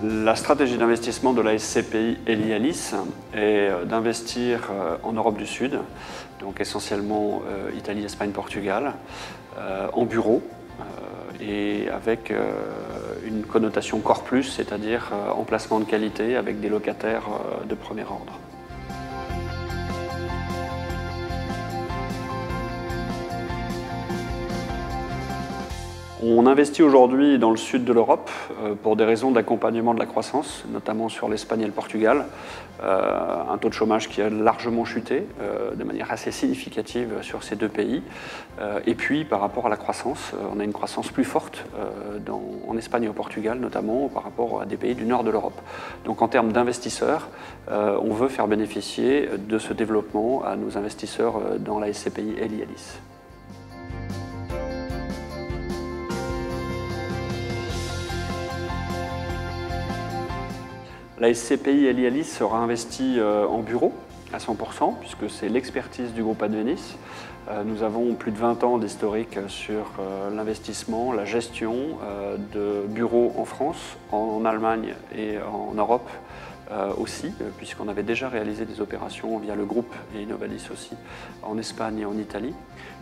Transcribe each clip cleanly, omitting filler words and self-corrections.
La stratégie d'investissement de la SCPI Elialis est d'investir en Europe du Sud, donc essentiellement Italie, Espagne, Portugal, en bureau et avec une connotation Core Plus, c'est-à-dire emplacement de qualité avec des locataires de premier ordre. On investit aujourd'hui dans le sud de l'Europe pour des raisons d'accompagnement de la croissance, notamment sur l'Espagne et le Portugal. Un taux de chômage qui a largement chuté de manière assez significative sur ces deux pays. Et puis par rapport à la croissance, on a une croissance plus forte en Espagne et au Portugal notamment par rapport à des pays du nord de l'Europe. Donc en termes d'investisseurs, on veut faire bénéficier de ce développement à nos investisseurs dans la SCPI Elialis. La SCPI Elialis sera investie en bureau à 100%, puisque c'est l'expertise du groupe Advenis. Nous avons plus de 20 ans d'historique sur l'investissement, la gestion de bureaux en France, en Allemagne et en Europe aussi, puisqu'on avait déjà réalisé des opérations via le groupe et Innovalis aussi en Espagne et en Italie.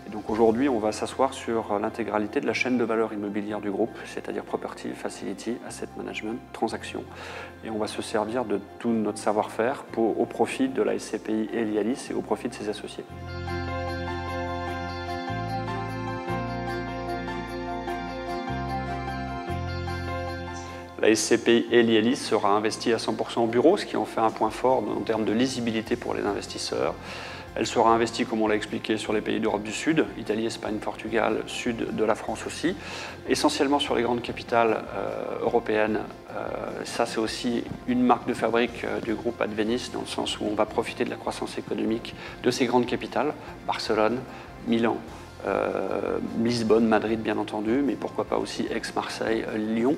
Et donc aujourd'hui, on va s'asseoir sur l'intégralité de la chaîne de valeur immobilière du groupe, c'est-à-dire Property, Facility, Asset Management, Transactions. Et on va se servir de tout notre savoir-faire au profit de la SCPI Elialis et au profit de ses associés. La SCPI Elialis sera investie à 100% en bureau, ce qui en fait un point fort en termes de lisibilité pour les investisseurs. Elle sera investie, comme on l'a expliqué, sur les pays d'Europe du Sud, Italie, Espagne, Portugal, sud de la France aussi, essentiellement sur les grandes capitales européennes. Ça, c'est aussi une marque de fabrique du groupe Advenis, dans le sens où on va profiter de la croissance économique de ces grandes capitales, Barcelone, Milan, Lisbonne, Madrid bien entendu, mais pourquoi pas aussi Aix, Marseille, Lyon,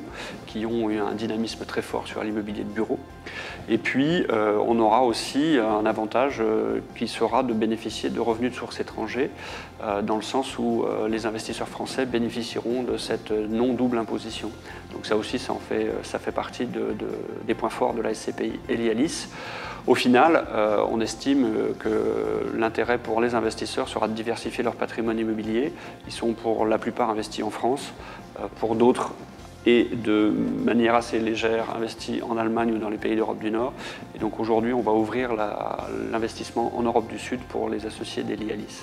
qui ont eu un dynamisme très fort sur l'immobilier de bureau. Et puis on aura aussi un avantage qui sera de bénéficier de revenus de sources étrangers, dans le sens où les investisseurs français bénéficieront de cette non-double imposition. Donc ça aussi, ça fait partie des points forts de la SCPI Elialis. Au final, on estime que l'intérêt pour les investisseurs sera de diversifier leur patrimoine immobilier. Ils sont pour la plupart investis en France, pour d'autres et de manière assez légère investis en Allemagne ou dans les pays d'Europe du Nord. Et donc aujourd'hui, on va ouvrir l'investissement en Europe du Sud pour les associés d'Elialis.